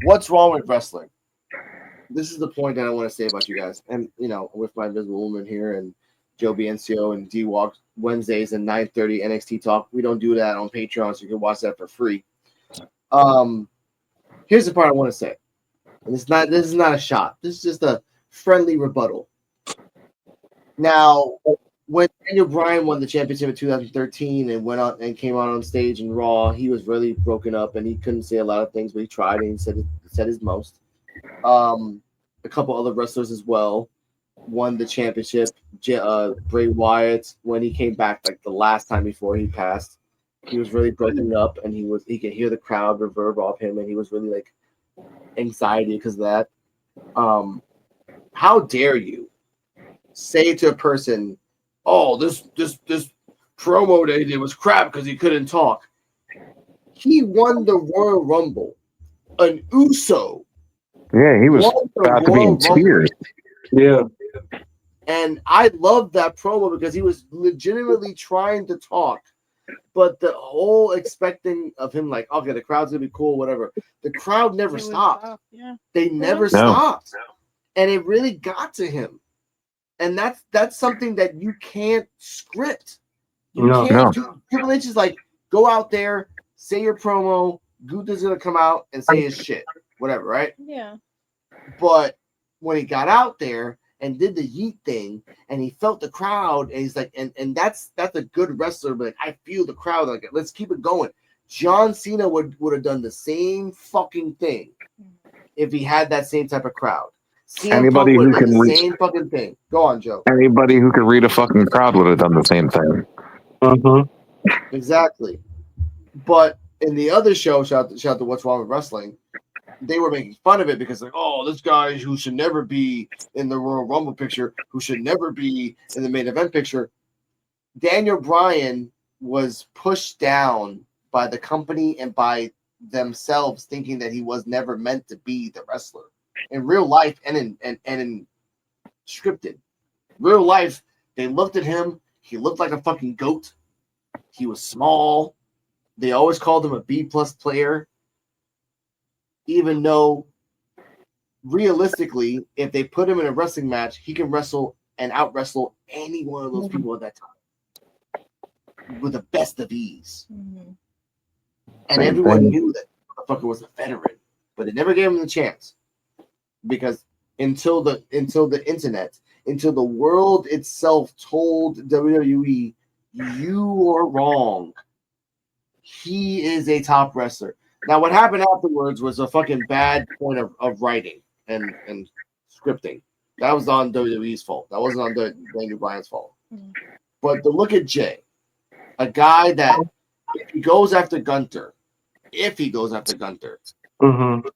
What's wrong with wrestling? This is the point that I want to say about you guys. And, with my Invisible Woman here and Joe Biencio and D-Walk Wednesdays and 9:30 NXT Talk. We don't do that on Patreon, so you can watch that for free. Here's the part I want to say. And this is not a shot. This is just a friendly rebuttal. Now, when Daniel Bryan won the championship in 2013 and went out and came out on stage in Raw, he was really broken up and he couldn't say a lot of things, but he tried and he said his most. A couple other wrestlers as well won the championship. Bray Wyatt, when he came back, like the last time before he passed, he was really broken up and he could hear the crowd reverb off him and he was really like anxiety because of that. How dare you say to a person, "Oh, this promo they did was crap because he couldn't talk." He won the Royal Rumble. An Uso. Yeah, he was about to be in tears. Yeah. And I loved that promo because he was legitimately trying to talk. But the whole expecting of him, like, okay, the crowd's going to be cool, whatever. The crowd never stopped. Yeah. They never stopped. And it really got to him. And that's something that you can't script. You can't do. Triple H is like, go out there, say your promo. Gunther's going to come out and say his shit. Whatever, right? Yeah. But when he got out there and did the yeet thing and he felt the crowd and he's like, and that's a good wrestler, but I feel the crowd, like, let's keep it going. John Cena would have done the same fucking thing if he had that same type of crowd. Anybody who can the read same fucking thing. Go on, Joe. Anybody who could read a fucking crowd would have done the same thing. Exactly. But in the other show, shout out to What's Wrong with Wrestling, they were making fun of it because, like, oh, this guy who should never be in the Royal Rumble picture, who should never be in the main event picture. Daniel Bryan was pushed down by the company and by themselves, thinking that he was never meant to be the wrestler in real life and in scripted. Real life, they looked at him. He looked like a fucking goat. He was small. They always called him a B+ player. Even though, realistically, if they put him in a wrestling match, he can wrestle and out-wrestle any one of those people at that time with the best of ease. Mm-hmm. And everyone knew that the motherfucker was a veteran, but they never gave him the chance because until the internet, until the world itself told WWE, you are wrong. He is a top wrestler. Now, what happened afterwards was a fucking bad point of writing and scripting. That was on WWE's fault. That wasn't on Daniel Bryan's fault. Mm-hmm. But to look at Jey, a guy that if he goes after Gunther, Mm-hmm.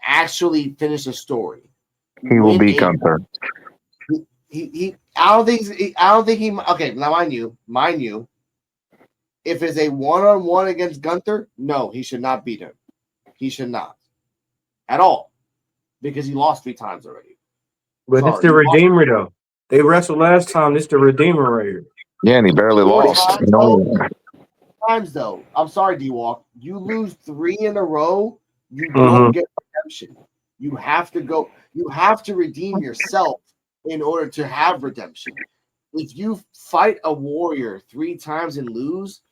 actually finish a story. He will beat Gunther. I don't think he. Okay, now mind you, if it's a one-on-one against Gunther, no, he should not beat him. He should not at all because he lost 3 times already. But it's the Redeemer though. They wrestled last time. It's the Redeemer right here. Yeah, and he barely lost. Times though. I'm sorry, D-Walk. You lose 3 in a row, you don't get redemption. You have to go. You have to redeem yourself in order to have redemption. If you fight a warrior 3 times and lose,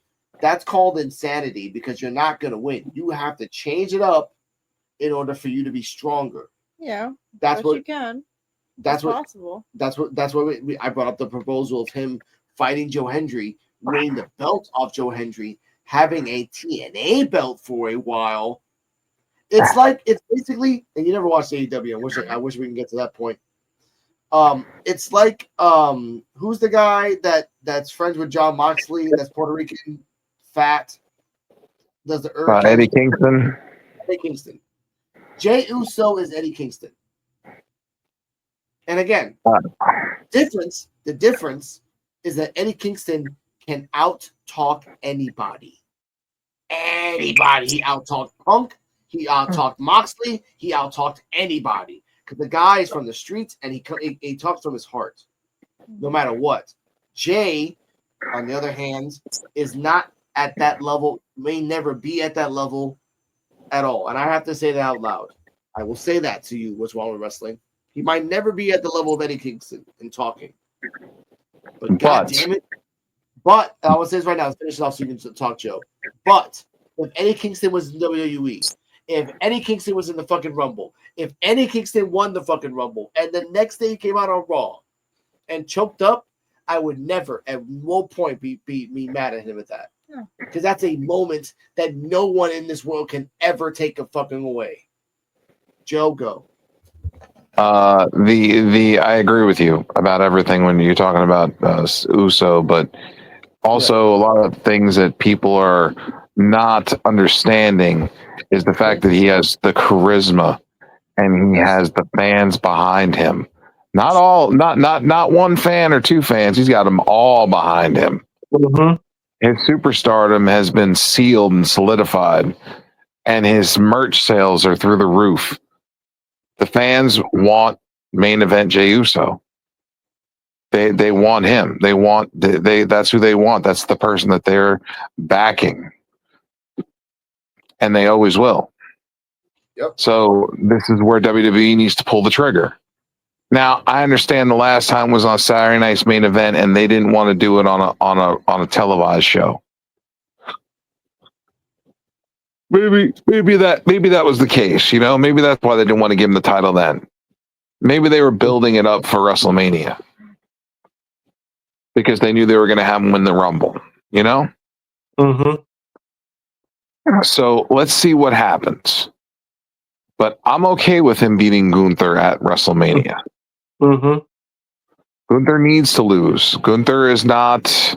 that's called insanity because you're not going to win. You have to change it up in order for you to be stronger. Yeah, that's what you can. That's what possible. That's what I brought up the proposal of him fighting Joe Hendry, winning the belt off Joe Hendry, having a TNA belt for a while. It's basically, and you never watched AEW. I wish we can get to that point. It's like who's the guy that's friends with John Moxley? That's Puerto Rican, fat. Does the Eddie Kingston? Eddie Kingston. Jey Uso is Eddie Kingston. And again, the difference is that Eddie Kingston can out-talk anybody. Anybody. He out-talked Punk. He out-talked Moxley. He out-talked anybody. Because the guy is from the streets and he talks from his heart, no matter what. Jey, on the other hand, is not at that level, may never be at that level at all. And I have to say that out loud. I will say that to you. What's wrong with wrestling? He might never be at the level of Eddie Kingston in talking, but god damn it. But I will say this right now. Let's finish it off so you can talk, Joe. But if Eddie Kingston was in WWE, if Eddie Kingston was in the fucking Rumble, if Eddie Kingston won the fucking Rumble, and the next day he came out on Raw and choked up, I would never at no point be mad at him at that. Because that's a moment that no one in this world can ever take a fucking away. Joe, go. I agree with you about everything when you're talking about Uso, but also a lot of things that people are not understanding is the fact that he has the charisma and he has the fans behind him. Not one fan or two fans. He's got them all behind him. Mm-hmm. His superstardom has been sealed and solidified, and his merch sales are through the roof. The fans want main event Jey Uso. They want him. That's who they want. That's the person that they're backing, and they always will. Yep. So this is where WWE needs to pull the trigger. Now, I understand the last time was on Saturday night's main event, and they didn't want to do it on a televised show. Maybe that was the case. You know, maybe that's why they didn't want to give him the title then. Maybe they were building it up for WrestleMania because they knew they were going to have him win the Rumble. You know. Mm-hmm. So let's see what happens. But I'm okay with him beating Gunther at WrestleMania. Mm-hmm. Gunther needs to lose. Gunther is not.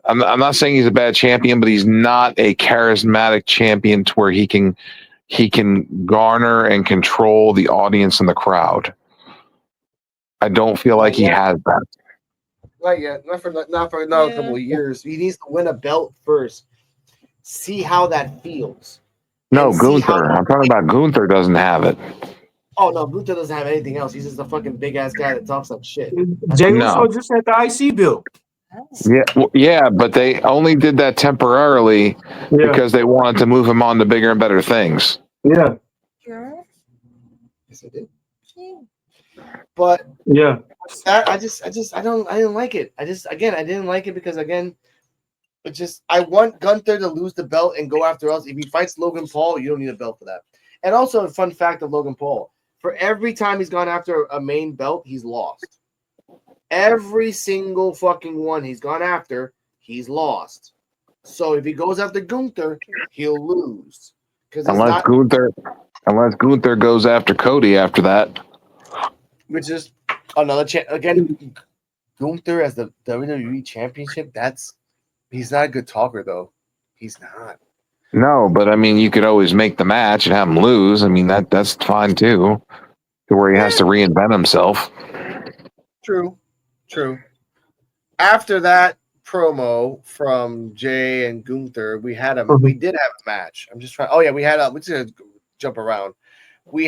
I'm not saying he's a bad champion, but he's not a charismatic champion to where he can garner and control the audience and the crowd. I don't feel like he has that. Not yet. Not for another couple of years. He needs to win a belt first. See how that feels. No, Gunther. I'm talking about Gunther doesn't have it. Oh no, Gunther doesn't have anything else. He's just a fucking big ass guy that talks like shit. Jey Uso just had the IC bill. Yeah, but they only did that temporarily because they wanted to move him on to bigger and better things. Yeah. Yes, I did. But I didn't like it. I didn't like it because I want Gunther to lose the belt and go after us. If he fights Logan Paul, you don't need a belt for that. And also a fun fact of Logan Paul: for every time he's gone after a main belt, he's lost. Every single fucking one he's gone after, he's lost. So if he goes after Gunther, he'll lose. Unless Gunther goes after Cody after that. Which is another chance. Again, Gunther as the WWE Championship, he's not a good talker, though. He's not. No, but I mean, you could always make the match and have him lose. I mean, that's fine, too. To where he has to reinvent himself. True. After that promo from Jey and Gunther, we did have a match. I'm just trying. Oh yeah, we just jump around.